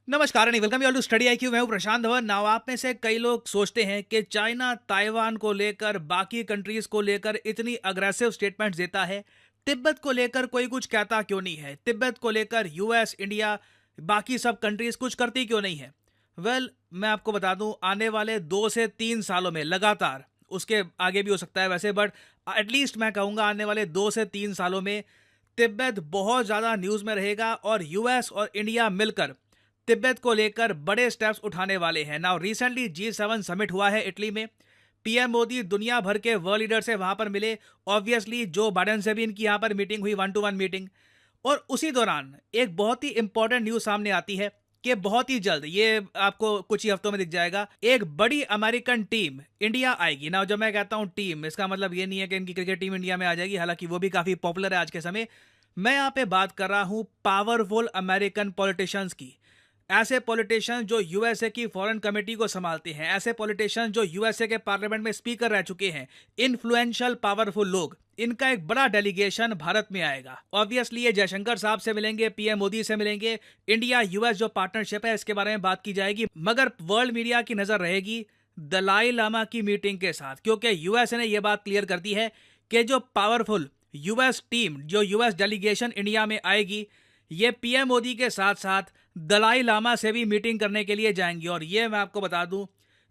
नमस्कार and welcome you all to study IQ. मैं हूं प्रशांत धवन। नाउ आप में से कई लोग सोचते हैं कि चाइना ताइवान को लेकर, बाकी कंट्रीज को लेकर इतनी अग्रेसिव स्टेटमेंट्स देता है, तिब्बत को लेकर कोई कुछ कहता क्यों नहीं है, तिब्बत को लेकर यूएस, इंडिया, बाकी सब कंट्रीज कुछ करती क्यों नहीं है। मैं आपको बता दूं, आने वाले 2 से 3 सालों में लगातार, उसके आगे भी हो सकता है वैसे, बट एटलीस्ट मैं कहूंगा आने वाले 2 से 3 सालों में तिब्बत बहुत ज़्यादा न्यूज़ में रहेगा और यूएस और इंडिया मिलकर तिब्बत को लेकर बड़े स्टेप्स उठाने वाले हैं। नाउ रिसेंटली G7 समिट हुआ है इटली में। पीएम मोदी दुनिया भर के वर्ल्ड लीडर से वहां पर मिले। ऑब्वियसली जो बाइडेन से भी इनकी यहां पर मीटिंग हुई, 1-to-1 मीटिंग। और उसी दौरान एक बहुत ही इंपॉर्टेंट न्यूज सामने आती है कि बहुत ही जल्द, ये आपको कुछ ही हफ्तों में दिख जाएगा, एक बड़ी अमेरिकन टीम इंडिया आएगी। ना जब मैं कहता हूं टीम, इसका मतलब ये नहीं है कि इनकी क्रिकेट टीम इंडिया में आ जाएगी, हालांकि वो भी काफी पॉपुलर है आज के समय। मैं यहाँ पे बात कर रहा हूं पावरफुल अमेरिकन पॉलिटिशियंस की। ऐसे पॉलिटिशियंस जो यूएसए की फॉरेन कमेटी को संभालते हैं, ऐसे पॉलिटिशियंस जो यूएसए के पार्लियामेंट में स्पीकर रह चुके हैं, इन्फ्लुएंशियल पावरफुल लोग, इनका एक बड़ा डेलीगेशन भारत में आएगा। ऑब्वियसली ये जयशंकर साहब से मिलेंगे, पीएम मोदी से मिलेंगे, इंडिया यूएस जो पार्टनरशिप है इसके बारे में बात की जाएगी, मगर वर्ल्ड मीडिया की नजर रहेगी दलाई लामा की मीटिंग के साथ, क्योंकि यूएसए ने यह बात क्लियर कर दी है कि जो पावरफुल यूएस टीम, जो यूएस डेलीगेशन इंडिया में आएगी, ये पीएम मोदी के साथ साथ दलाई लामा से भी मीटिंग करने के लिए जाएंगी। और ये मैं आपको बता दूं,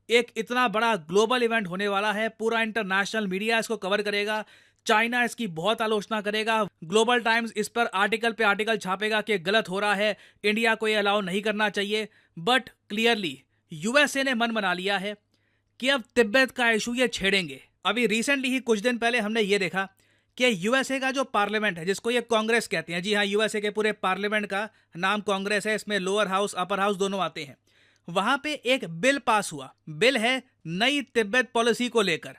एक इतना बड़ा ग्लोबल इवेंट होने वाला है, पूरा इंटरनेशनल मीडिया इसको कवर करेगा, चाइना इसकी बहुत आलोचना करेगा, ग्लोबल टाइम्स इस पर आर्टिकल पे आर्टिकल छापेगा कि गलत हो रहा है, इंडिया को ये अलाउ नहीं करना चाहिए। बट क्लियरली यूएसए ने मन बना लिया है कि अब तिब्बत का इशू ये छेड़ेंगे। अभी रिसेंटली ही कुछ दिन पहले हमने ये देखा कि यूएसए का जो पार्लियामेंट है, जिसको ये कांग्रेस कहते हैं, जी हाँ, यूएसए के पूरे पार्लियामेंट का नाम कांग्रेस है, इसमें लोअर हाउस अपर हाउस दोनों आते हैं। वहां पे एक बिल पास हुआ, बिल है नई तिब्बत पॉलिसी को लेकर।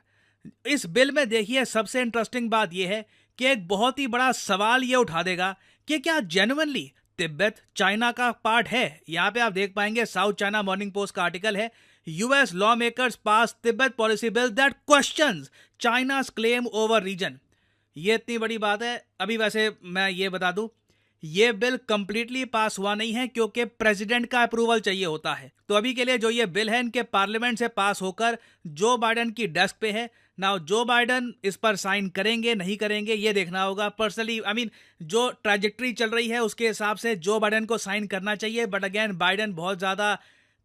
इस बिल में देखिए, सबसे इंटरेस्टिंग बात यह है कि एक बहुत ही बड़ा सवाल ये उठा देगा कि क्या जेन्युइनली तिब्बत चाइना का पार्ट है। यहां पे आप देख पाएंगे, साउथ चाइना मॉर्निंग पोस्ट का आर्टिकल है, US law makers pass Tibet policy bill that questions China's claim over region. ये इतनी बड़ी बात है। अभी वैसे मैं ये बता दूं, ये बिल कंप्लीटली पास हुआ नहीं है क्योंकि प्रेसिडेंट का अप्रूवल चाहिए होता है। तो अभी के लिए जो ये बिल है, इनके पार्लियामेंट से पास होकर जो बाइडेन की डेस्क पे है। नाउ जो बाइडेन इस पर साइन करेंगे नहीं करेंगे ये देखना होगा। पर्सनली जो ट्रैजेक्टरी चल रही है उसके हिसाब से जो बाइडेन को साइन करना चाहिए, बट अगेन बाइडेन बहुत ज़्यादा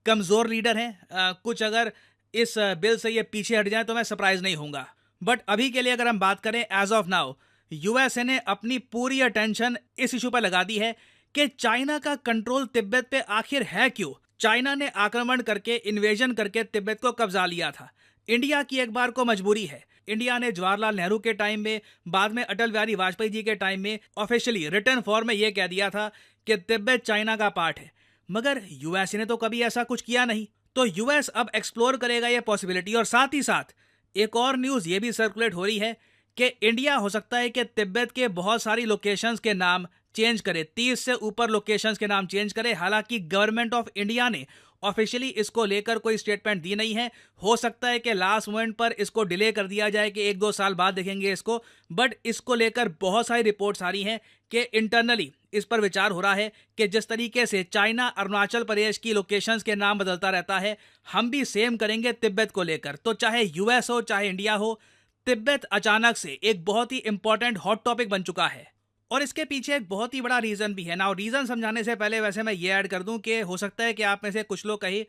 कमज़ोर लीडर हैं। कुछ अगर इस बिल से ये पीछे हट जाए तो मैं सरप्राइज नहीं होऊंगा। बट अभी के लिए अगर हम बात करें, एज ऑफ नाउ यूएसए ने अपनी पूरी अटेंशन इस इशू पर लगा दी है कि चाइना का कंट्रोल तिब्बत पे आखिर है क्यों। चाइना ने आक्रमण करके, इन्वेजन करके तिब्बत को कब्जा लिया था। इंडिया की एक बार को मजबूरी है। इंडिया ने जवाहरलाल नेहरू के टाइम में, बाद में अटल बिहारी वाजपेयी जी के टाइम में ऑफिशियली रिटर्न फॉर्म में यह कह दिया था कि तिब्बत चाइना का पार्ट है, मगर यूएस ने तो कभी ऐसा कुछ किया नहीं। तो यूएस अब एक्सप्लोर करेगा यह पॉसिबिलिटी। और साथ ही साथ एक और न्यूज़ ये भी सर्कुलेट हो रही है कि इंडिया हो सकता है कि तिब्बत के बहुत सारी लोकेशंस के नाम चेंज करे, 30 से ऊपर लोकेशंस के नाम चेंज करे। हालांकि गवर्नमेंट ऑफ इंडिया ने ऑफिशियली इसको लेकर कोई स्टेटमेंट दी नहीं है। हो सकता है कि लास्ट मोमेंट पर इसको डिले कर दिया जाए कि 1-2 साल बाद देखेंगे इसको। बट इसको लेकर बहुत सारी रिपोर्ट्स आ रही हैं कि इंटरनली इस पर विचार हो रहा है कि जिस तरीके से चाइना अरुणाचल प्रदेश की लोकेशंस के नाम बदलता रहता है, हम भी सेम करेंगे तिब्बत को लेकर। तो चाहे यूएस हो चाहे इंडिया हो, तिब्बत अचानक से एक बहुत ही इंपॉर्टेंट हॉट टॉपिक बन चुका है। और इसके पीछे एक बहुत ही बड़ा रीजन भी है। नाउ रीजन समझाने से पहले वैसे मैं ये ऐड कर दूं कि हो सकता है कि आप में से कुछ लोग कहे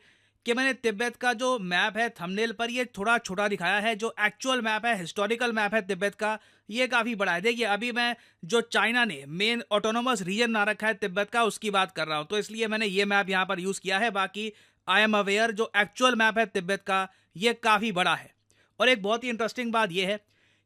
कि मैंने तिब्बत का जो मैप है थंबनेल पर ये थोड़ा छोटा दिखाया है, जो एक्चुअल मैप है, हिस्टोरिकल मैप है तिब्बत का, ये काफ़ी बड़ा है। देखिए, अभी मैं जो चाइना ने मेन ऑटोनोमस रीजन बना रखा है तिब्बत का, उसकी बात कर रहा हूँ, तो इसलिए मैंने ये मैप यहाँ पर यूज़ किया है। बाकी आई एम अवेयर जो एक्चुअल मैप है तिब्बत का, ये काफ़ी बड़ा है। और एक बहुत ही इंटरेस्टिंग बात यह है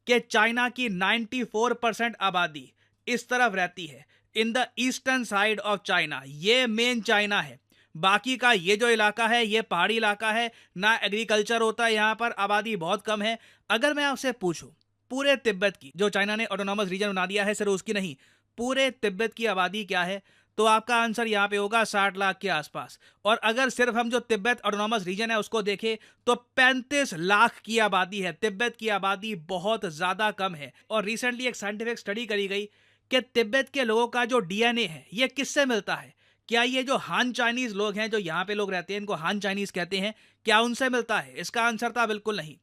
कि चाइना की 94% आबादी इस तरफ रहती है, in the eastern side of China. ये मेन चाइना है। बाकी का ये जो इलाका है ये पहाड़ी इलाका है, ना एग्रीकल्चर होता है यहाँ पर, आबादी बहुत कम है। अगर मैं आपसे पूछूं पूरे तिब्बत की, जो चाइना ने ऑटोनॉमस रीजन बना दिया है, सिर्फ उसकी नहीं, पूरे तिब्बत की आबादी क्या है, तो आपका आंसर यहाँ पे होगा 60 लाख के आसपास। और अगर सिर्फ हम जो तिब्बत ऑटोनॉमस रीजन है उसको देखें तो 35 लाख की आबादी है। तिब्बत की आबादी बहुत ज़्यादा कम है। और रिसेंटली एक साइंटिफिक स्टडी करी गई कि तिब्बत के लोगों का जो डीएनए है ये किससे मिलता है। क्या ये जो हान चाइनीज लोग हैं, जो यहाँ पे लोग रहते हैं, इनको हान चाइनीज कहते हैं, क्या उनसे मिलता है? इसका आंसर था बिल्कुल नहीं।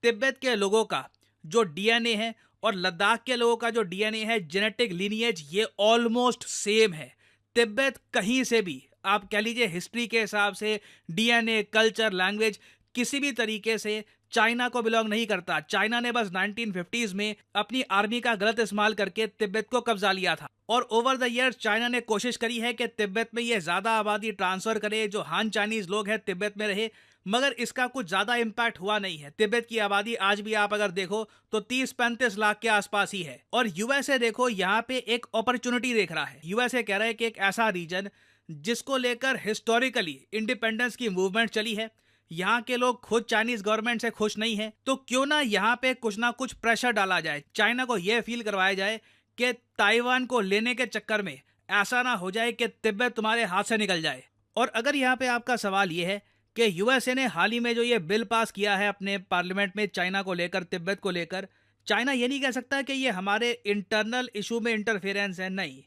तिब्बत के लोगों का जो डीएनए है और लद्दाख के लोगों का जो डीएनए है, जेनेटिक लीनिएज, ये ऑलमोस्ट सेम है। तिब्बत कहीं से भी आप कह लीजिए हिस्ट्री के हिसाब से, डीएनए, कल्चर, लैंग्वेज, किसी भी तरीके से चाइना को बिलोंग नहीं करता। चाइना ने बस 1950s में अपनी आर्मी का गलत इस्तेमाल करके तिब्बत को कब्जा लिया था और ओवर द ईयर्स चाइना ने कोशिश करी है कि तिब्बत में ये ज्यादा आबादी ट्रांसफर करे, जो हान चाइनीज लोग हैं तिब्बत में रहे, मगर इसका कुछ ज्यादा इंपैक्ट हुआ नहीं है। तिब्बत की आबादी आज भी आप अगर देखो तो 30-35 लाख के आसपास ही है। और यूएसए देखो यहाँ पे एक अपॉर्चुनिटी देख रहा है। यूएसए कह रहा है कि एक ऐसा रीजन जिसको लेकर हिस्टोरिकली इंडिपेंडेंस की मूवमेंट चली है, यहाँ के लोग खुद चाइनीज गवर्नमेंट से खुश नहीं है, तो क्यों ना कुछ प्रेशर डाला जाए, चाइना को यह फील करवाया जाए कि ताइवान को लेने के चक्कर में ऐसा ना हो जाए कि तिब्बत तुम्हारे हाथ से निकल जाए। और अगर यहाँ पे आपका सवाल ये है कि यूएसए ने हाल ही में जो ये बिल पास किया है अपने पार्लियामेंट में चाइना को लेकर, तिब्बत को लेकर, चाइना ये नहीं कह सकता कि ये हमारे इंटरनल इशू में इंटरफेरेंस है। नहीं,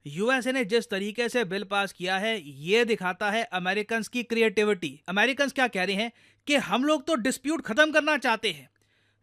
यूएसए ने जिस तरीके से बिल पास किया है ये दिखाता है अमेरिकन की क्रिएटिविटी। अमेरिकन क्या कह रहे हैं कि हम लोग तो डिस्प्यूट खत्म करना चाहते हैं।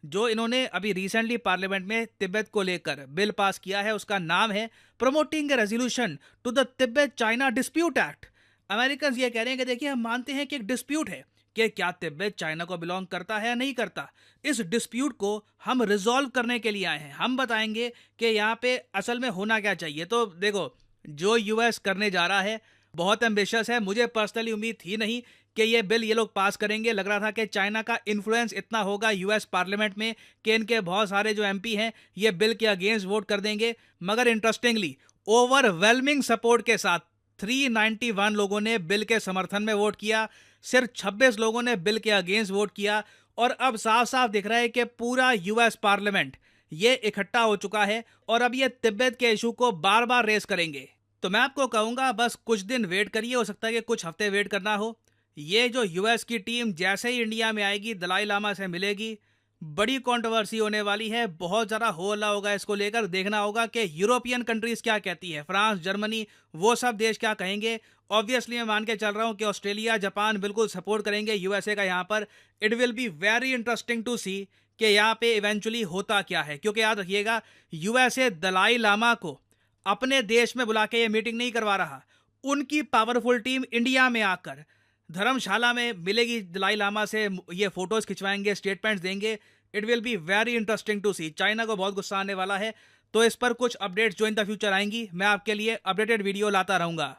जो इन्होंने अभी रिसेंटली पार्लियामेंट में तिब्बत को लेकर बिल पास किया है उसका नाम है promoting a resolution to the Tibet China dispute act. American ये कह रहे हैं कि देखिए, हम मानते हैं कि एक डिस्प्यूट है कि क्या तिब्बत चाइना को बिलोंग करता है या नहीं करता। इस डिस्प्यूट को हम रिजॉल्व करने के लिए आए हैं। हम बताएंगे कि यहाँ पे असल में होना क्या चाहिए। तो देखो, जो यूएस करने जा रहा है बहुत एम्बिशियस है। मुझे पर्सनली उम्मीद थी नहीं कि ये बिल ये लोग पास करेंगे। लग रहा था कि चाइना का इन्फ्लुएंस इतना होगा यूएस पार्लियामेंट में कि इनके बहुत सारे जो एमपी हैं ये बिल के अगेंस्ट वोट कर देंगे। मगर इंटरेस्टिंगली ओवरवेलमिंग सपोर्ट के साथ 391 लोगों ने बिल के समर्थन में वोट किया, सिर्फ 26 लोगों ने बिल के अगेंस्ट वोट किया। और अब साफ साफ दिख रहा है कि पूरा यूएस पार्लियामेंट ये इकट्ठा हो चुका है और अब ये तिब्बत के इशू को बार बार रेस करेंगे। तो मैं आपको कहूंगा बस कुछ दिन वेट करिए, हो सकता है कि कुछ हफ्ते वेट करना हो। ये जो यूएस की टीम जैसे ही इंडिया में आएगी, दलाई लामा से मिलेगी, बड़ी कंट्रोवर्सी होने वाली है, बहुत ज़्यादा हो हल्ला होगा इसको लेकर। देखना होगा कि यूरोपियन कंट्रीज क्या कहती है, फ्रांस, जर्मनी, वो सब देश क्या कहेंगे। ऑब्वियसली मैं मान के चल रहा हूँ कि ऑस्ट्रेलिया, जापान बिल्कुल सपोर्ट करेंगे यूएसए का यहाँ पर। It will be very interesting to see कि यहाँ पे इवेंचुअली होता क्या है। क्योंकि याद रखिएगा, यूएसए दलाई लामा को अपने देश में बुला के ये मीटिंग नहीं करवा रहा। उनकी पावरफुल टीम इंडिया में आकर धर्मशाला में मिलेगी दलाई लामा से, ये फोटोज खिंचवाएंगे, स्टेटमेंट्स देंगे। It will be very interesting to see. China को बहुत गुस्सा आने वाला है। तो इस पर कुछ अपडेट्स जो इन द फ्यूचर आएंगी, मैं आपके लिए अपडेटेड वीडियो लाता रहूंगा।